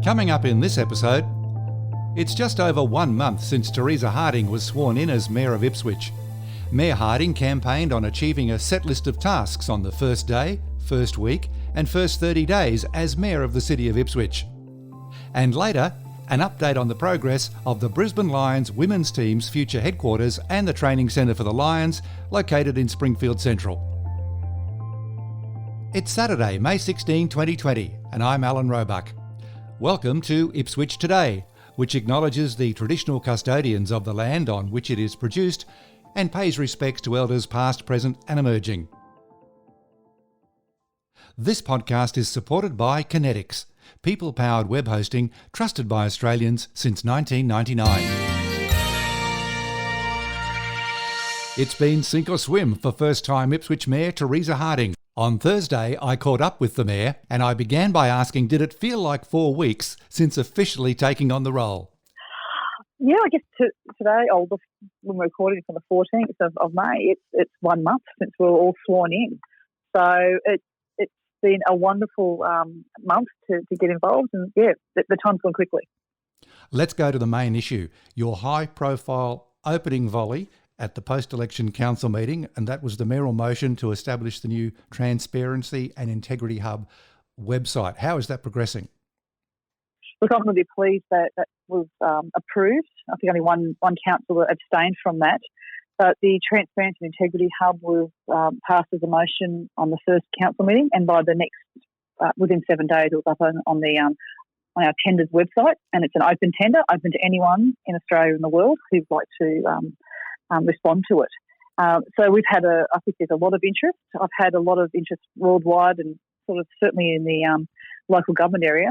Coming up in this episode, it's just over 1 month since Teresa Harding was sworn in as Mayor of Ipswich. Mayor Harding campaigned on achieving a set list of tasks on the first day, first week and first 30 days as Mayor of the City of Ipswich. And later, an update on the progress of the Brisbane Lions women's team's future headquarters and the training centre for the Lions, located in Springfield Central. It's Saturday, May 16, 2020, and I'm Alan Roebuck. Welcome to Ipswich Today, which acknowledges the traditional custodians of the land on which it is produced and pays respects to elders past, present and emerging. This podcast is supported by Kinetics, people-powered web hosting trusted by Australians since 1999. It's been sink or swim for first-time Ipswich Mayor Teresa Harding. On Thursday, I caught up with the Mayor and I began by asking, did it feel like 4 weeks since officially taking on the role? Yeah, I guess today, when we're recording on the 14th of May, it's 1 month since we were all sworn in. So it's been a wonderful month to get involved, and yeah, the time's gone quickly. Let's go to the main issue, your high-profile opening volley at the post-election council meeting, and that was the mayoral motion to establish the new Transparency and Integrity Hub website. How is that progressing? Look, I'm really pleased that was approved. I think only one councillor abstained from that. But the Transparency and Integrity Hub was passed as a motion on the first council meeting, and by the next, within 7 days, it was up on our tenders website, and it's an open tender, open to anyone in Australia and the world who'd like to respond to it. So we've had I think there's a lot of interest. I've had a lot of interest worldwide and sort of certainly in the local government area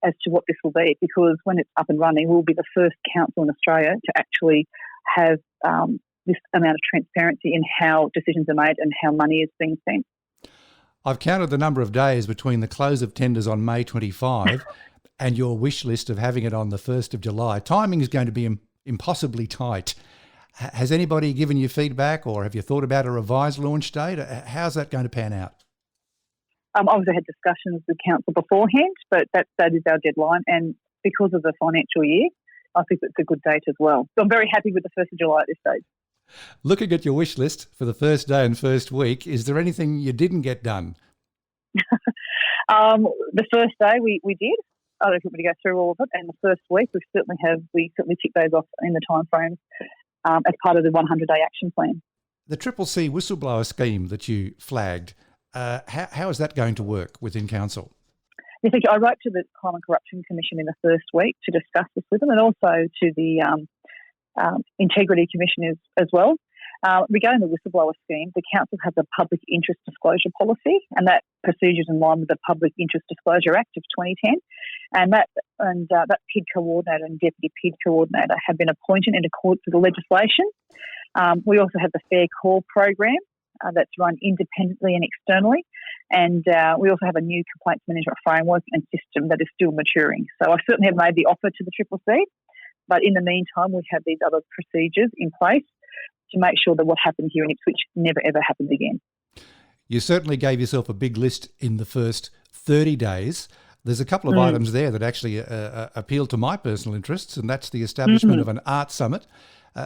as to what this will be, because when it's up and running, we'll be the first council in Australia to actually have this amount of transparency in how decisions are made and how money is being spent. I've counted the number of days between the close of tenders on May 25 and your wish list of having it on the 1st of July. Timing is going to be impossibly tight. Has anybody given you feedback, or have you thought about a revised launch date? How's that going to pan out? Obviously, I had discussions with council beforehand, but that is our deadline. And because of the financial year, I think it's a good date as well. So I'm very happy with the 1st of July at this stage. Looking at your wish list for the first day and first week, is there anything you didn't get done? The first day we did. I don't think we're going to go through all of it. And the first week we certainly ticked those off in the time frames as part of the 100-day action plan. The CCC Whistleblower Scheme that you flagged, how is that going to work within council? Yes, I wrote to the Crime and Corruption Commission in the first week to discuss this with them, and also to the Integrity Commission as well. Regarding the Whistleblower Scheme, the council has a public interest disclosure policy, and that procedure is in line with the Public Interest Disclosure Act of 2010. And that PID coordinator and deputy PID coordinator have been appointed in accordance with the legislation. We also have the Fair Call program that's run independently and externally, and we also have a new complaints management framework and system that is still maturing. So I certainly have made the offer to the CCC, but in the meantime, we have these other procedures in place to make sure that what happened here in Ipswich never ever happens again. You certainly gave yourself a big list in the first 30 days. There's a couple of items there that actually appeal to my personal interests, and that's the establishment of an art summit.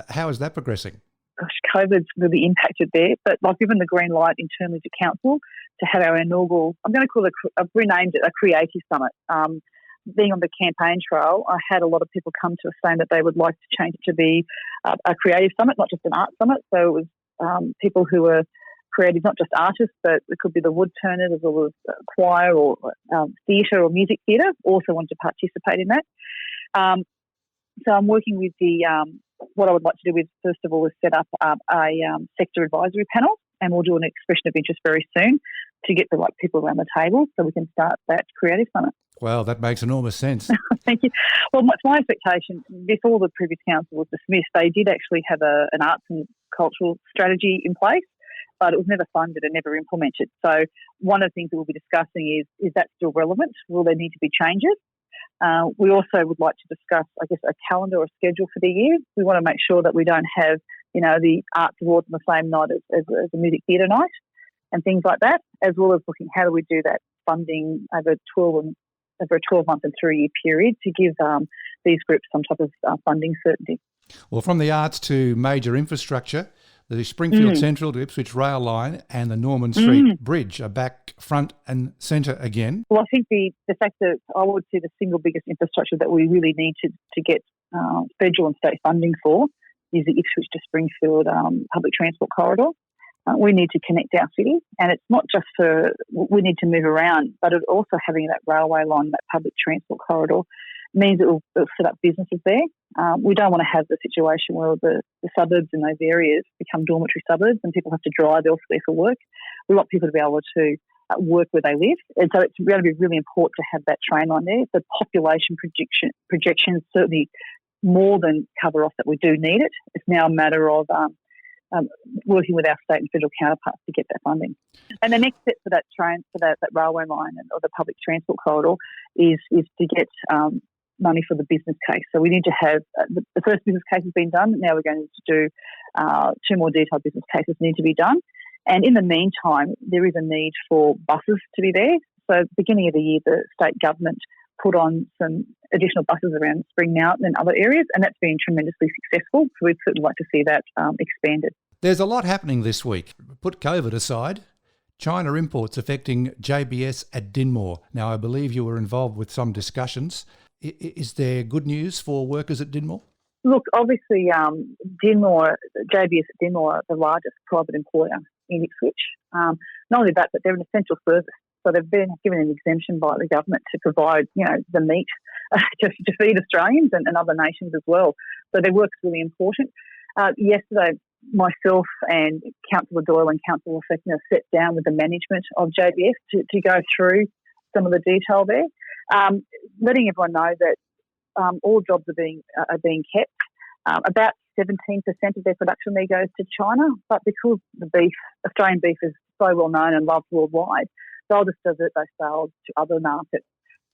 How is that progressing? Gosh, COVID's really impacted there, but I've given the green light internally to council to have our inaugural, I'm going to call it, I've renamed it a creative summit. Being on the campaign trail, I had a lot of people come to us saying that they would like to change it to be a creative summit, not just an art summit. So it was people who were creative, not just artists, but it could be the wood turners as well as choir or theatre or music theatre, also wanted to participate in that. So I'm working with what I would like to do is, first of all, is set up a sector advisory panel, and we'll do an expression of interest very soon to get the right people around the table so we can start that creative summit. Well, that makes enormous sense. Thank you. Well, it's my expectation, before the previous council was dismissed, they did actually have an arts and cultural strategy in place, but it was never funded and never implemented. So one of the things that we'll be discussing is that still relevant? Will there need to be changes? We also would like to discuss, I guess, a calendar or schedule for the year. We want to make sure that we don't have, the arts awards on the same night as a music theatre night and things like that, as well as looking how do we do that funding over 12 over a 12-month and 3-year period to give these groups some type of funding certainty. Well, from the arts to major infrastructure, the Springfield Central to Ipswich rail line and the Norman Street Bridge are back front and centre again. Well, I think the fact that I would say the single biggest infrastructure that we really need to get federal and state funding for is the Ipswich to Springfield public transport corridor. We need to connect our city, and it's not just we need to move around, but it also having that railway line, that public transport corridor, means it will set up businesses there. We don't want to have the situation where the suburbs in those areas become dormitory suburbs and people have to drive elsewhere for work. We want people to be able to work where they live. And so it's going to be really important to have that train line there. The population projections certainly more than cover off that we do need it. It's now a matter of working with our state and federal counterparts to get that funding. And the next step for that train, for that railway line or the public transport corridor is to get money for the business case. So we need to have the first business case has been done. Now we're going to do 2 more detailed business cases need to be done. And in the meantime, there is a need for buses to be there. So beginning of the year, the state government put on some additional buses around Spring Mountain and other areas, and that's been tremendously successful. So we'd certainly like to see that expanded. There's a lot happening this week. Put COVID aside, China imports affecting JBS at Dinmore. Now, I believe you were involved with some discussions. Is there good news for workers at Dinmore? Look, obviously, JBS at Dinmore are the largest private employer in Ipswich. Not only that, but they're an essential service. So they've been given an exemption by the government to provide, the meat to feed Australians and other nations as well. So their work's really important. Yesterday, myself and Councillor Doyle and Councillor Fechner sat down with the management of JBS to go through some of the detail there, letting everyone know that all jobs are being kept. About 17% of their production there goes to China, but because the Australian beef is so well known and loved worldwide, they'll just divert those sales to other markets.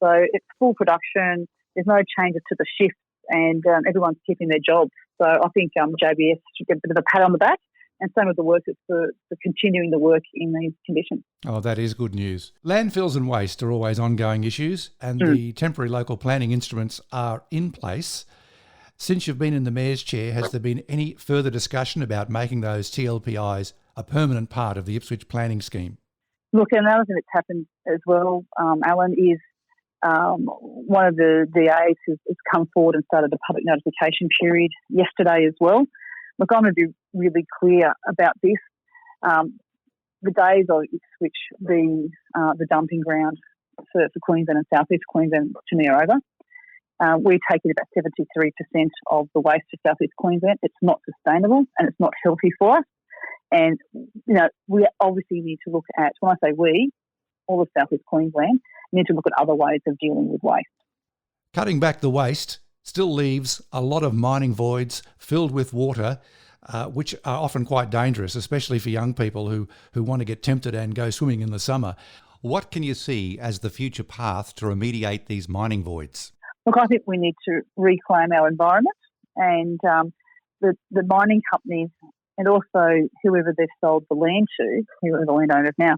So it's full production. There's no changes to the shifts, and everyone's keeping their jobs. So I think JBS should get a bit of a pat on the back, and same with the workers for continuing the work in these conditions. Oh, that is good news. Landfills and waste are always ongoing issues, and the temporary local planning instruments are in place. Since you've been in the Mayor's chair, has there been any further discussion about making those TLPIs a permanent part of the Ipswich planning scheme? Look, another thing that's happened as well, Alan, is one of the DAs has come forward and started a public notification period yesterday as well. Look, I'm going to be really clear about this. The days of Ipswich, the dumping ground for Queensland and South East Queensland, to me are over. We're taking about 73% of the waste to South East Queensland. It's not sustainable and it's not healthy for us. And, we obviously need to look at, when I say we, all of South East Queensland, need to look at other ways of dealing with waste. Cutting back the waste still leaves a lot of mining voids filled with water, which are often quite dangerous, especially for young people who want to get tempted and go swimming in the summer. What can you see as the future path to remediate these mining voids? Look, I think we need to reclaim our environment, and the mining companies and also whoever they've sold the land to, whoever the landowners now,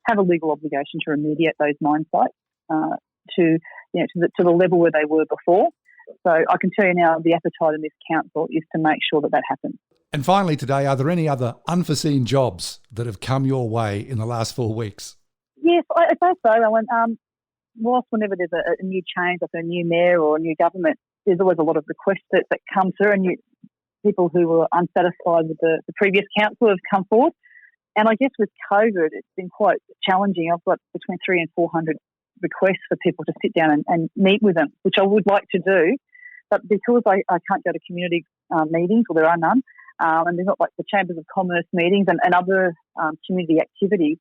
have a legal obligation to remediate those mine sites to the level where they were before. So I can tell you now the appetite in this council is to make sure that happens. And finally today, are there any other unforeseen jobs that have come your way in the last 4 weeks? Yes, I suppose so, Alan. Whilst whenever there's a new change, like a new mayor or a new government, there's always a lot of requests that come through, and people who were unsatisfied with the previous council have come forward. And I guess with COVID, it's been quite challenging. I've got between 300 and 400 requests for people to sit down and meet with them, which I would like to do. But because I can't go to community meetings, or there are none, and there's not like the Chambers of Commerce meetings and other community activities,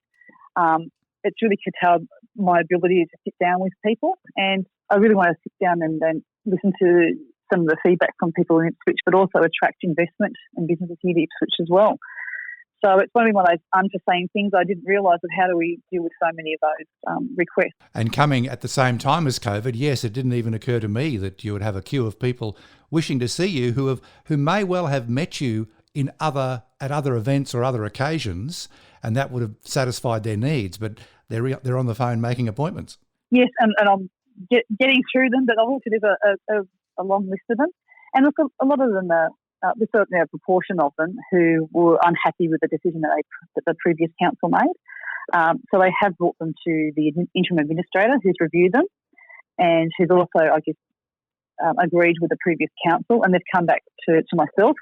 it's really curtailed my ability to sit down with people. And I really want to sit down and listen to some of the feedback from people in Ipswich, but also attract investment and businesses here to Ipswich as well. So it's one of those unforeseen things. I didn't realise of how do we deal with so many of those requests. And coming at the same time as COVID, yes, it didn't even occur to me that you would have a queue of people wishing to see you who may well have met you at other events or other occasions, and that would have satisfied their needs, but they're on the phone making appointments. Yes, and I'm getting through them, but obviously there's a long list of them. And look, a lot of them there's certainly a proportion of them who were unhappy with the decision that the previous council made. So they have brought them to the interim administrator, who's reviewed them, and who's also, I guess, agreed with the previous council, and they've come back to myself.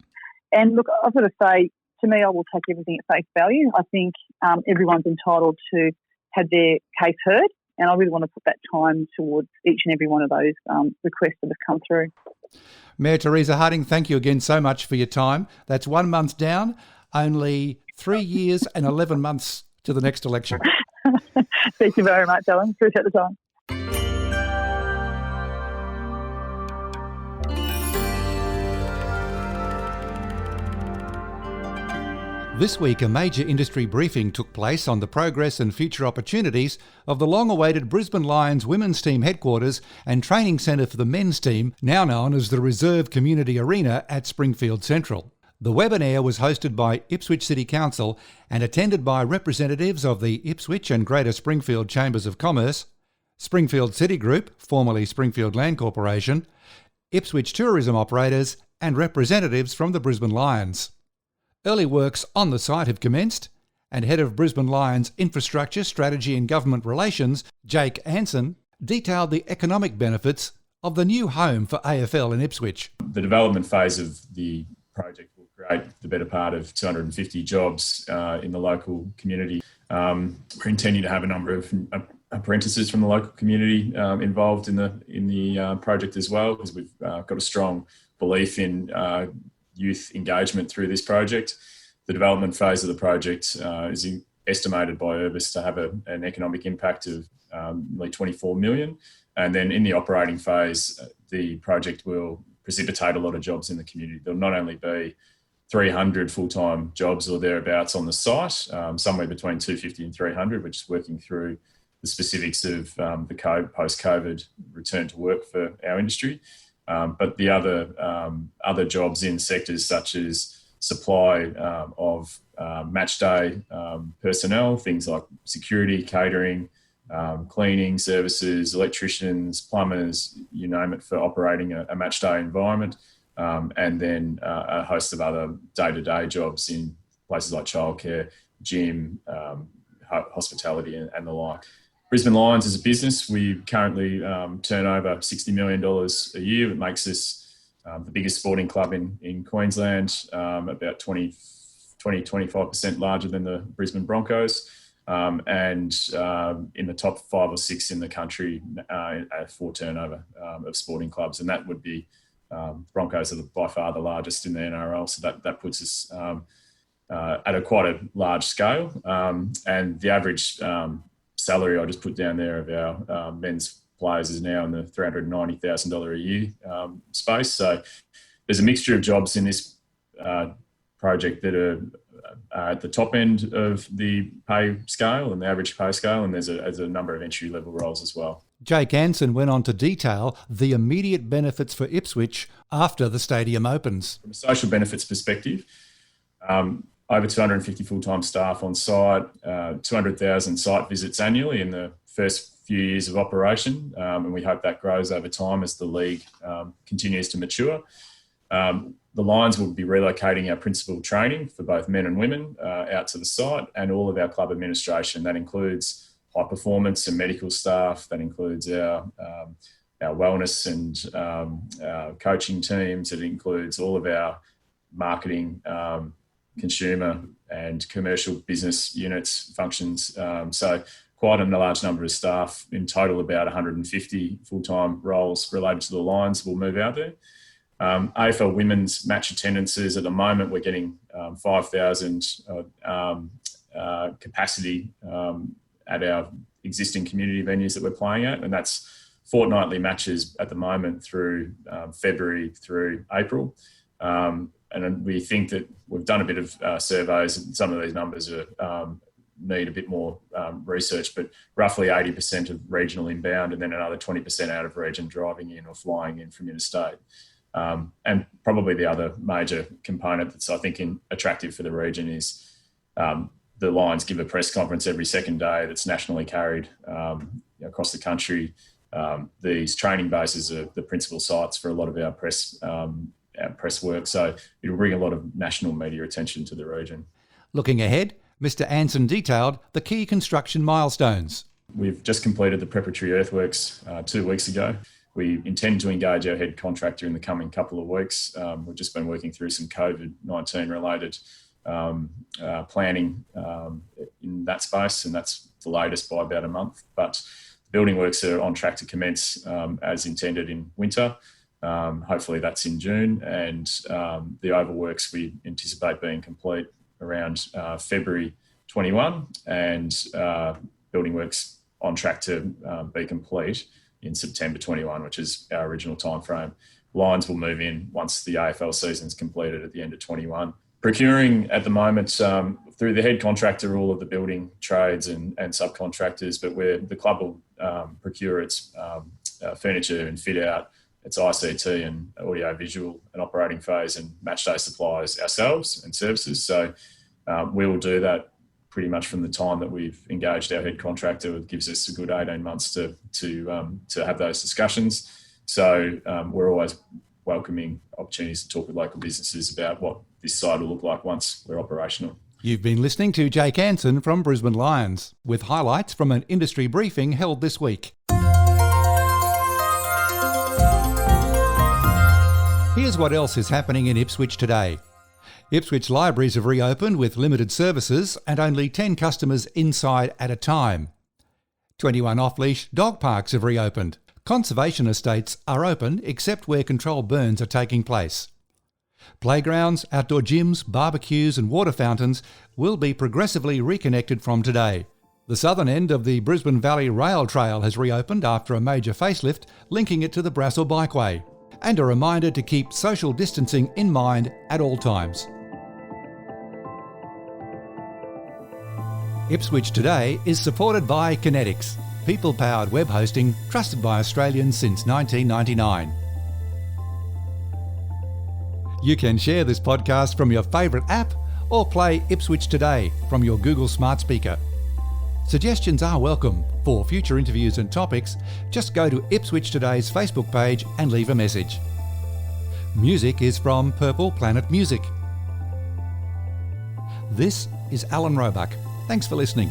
And look, I've got to say, to me, I will take everything at face value. I think everyone's entitled to have their case heard, and I really want to put that time towards each and every one of those requests that have come through. Mayor Teresa Harding, thank you again so much for your time. That's 1 month down, only 3 years and 11 months to the next election. Thank you very much, Alan. Appreciate the time. This week, a major industry briefing took place on the progress and future opportunities of the long-awaited Brisbane Lions women's team headquarters and training centre for the men's team, now known as the Reserve Community Arena at Springfield Central. The webinar was hosted by Ipswich City Council and attended by representatives of the Ipswich and Greater Springfield Chambers of Commerce, Springfield City Group, formerly Springfield Land Corporation, Ipswich tourism operators and representatives from the Brisbane Lions. Early works on the site have commenced, and Head of Brisbane Lions Infrastructure, Strategy and Government Relations, Jake Anson, detailed the economic benefits of the new home for AFL in Ipswich. The development phase of the project will create the better part of 250 jobs in the local community. We're intending to have a number of apprentices from the local community involved in the project as well, because we've got a strong belief in youth engagement through this project. The development phase of the project is estimated by Urbis to have an economic impact of nearly 24 million. And then in the operating phase, the project will precipitate a lot of jobs in the community. There'll not only be 300 full-time jobs or thereabouts on the site, somewhere between 250 and 300, which is working through the specifics of the post-COVID return to work for our industry. But the other jobs in sectors such as supply of match day personnel, things like security, catering, cleaning services, electricians, plumbers, you name it, for operating a match day environment, and then a host of other day-to-day jobs in places like childcare, gym, hospitality and the like. Brisbane Lions as a business, we currently turn over $60 million a year. It makes us the biggest sporting club in Queensland, about 20-25% larger than the Brisbane Broncos, and in the top 5 or 6 in the country for turnover of sporting clubs. And that would be Broncos are by far the largest in the NRL, so that puts us at quite a large scale. And the average salary I just put down there of our men's players is now in the $390,000 a year space. So there's a mixture of jobs in this project that are at the top end of the pay scale and the average pay scale, and there's a number of entry-level roles as well. Jake Anson went on to detail the immediate benefits for Ipswich after the stadium opens. From a social benefits perspective, over 250 full-time staff on site, 200,000 site visits annually in the first few years of operation, and we hope that grows over time as the league continues to mature. The Lions will be relocating our principal training for both men and women out to the site, and all of our club administration. That includes high performance and medical staff. That includes our wellness and coaching teams. It includes all of our marketing, consumer and commercial business units, functions. So quite a large number of staff. In total, about 150 full-time roles related to the Lions will move out there. AFL women's match attendances, at the moment, we're getting 5,000 capacity at our existing community venues that we're playing at, and that's fortnightly matches at the moment through February through April. And we think that we've done a bit of surveys, and some of these numbers need a bit more research, but roughly 80% of regional inbound and then another 20% out of region driving in or flying in from interstate. And probably the other major component that's, I think, attractive for the region is the Lions give a press conference every second day that's nationally carried across the country, these training bases are the principal sites for a lot of our press work. So it'll bring a lot of national media attention to the region. Looking ahead, Mr. Anson detailed the key construction milestones. We've just completed the preparatory earthworks 2 weeks ago. We intend to engage our head contractor in the coming couple of weeks. We've just been working through some COVID-19 related planning in that space, and that's delayed us by about a month. But building works are on track to commence as intended in winter. Hopefully that's in June, and the oval works we anticipate being complete around February 21, and building works on track to be complete in September 21, which is our original timeframe. Lines will move in once the AFL season's completed at the end of 21. Procuring at the moment through the head contractor, all of the building trades and subcontractors, but the club will procure its furniture and fit out, its ICT and audio visual and operating phase and match day supplies ourselves and services. So we will do that pretty much from the time that we've engaged our head contractor. It gives us a good 18 months to have those discussions. So we're always welcoming opportunities to talk with local businesses about what this site will look like once we're operational. You've been listening to Jake Anson from Brisbane Lions, with highlights from an industry briefing held this week. Here's what else is happening in Ipswich today. Ipswich libraries have reopened with limited services and only 10 customers inside at a time. 21 off-leash dog parks have reopened. Conservation estates are open except where controlled burns are taking place. Playgrounds, outdoor gyms, barbecues and water fountains will be progressively reconnected from today. The southern end of the Brisbane Valley Rail Trail has reopened after a major facelift, linking it to the Brassel Bikeway. And a reminder to keep social distancing in mind at all times. Ipswich Today is supported by Kinetics, people-powered web hosting trusted by Australians since 1999. You can share this podcast from your favourite app or play Ipswich Today from your Google Smart Speaker. Suggestions are welcome. For future interviews and topics, just go to Ipswich Today's Facebook page and leave a message. Music is from Purple Planet Music. This is Alan Roebuck. Thanks for listening.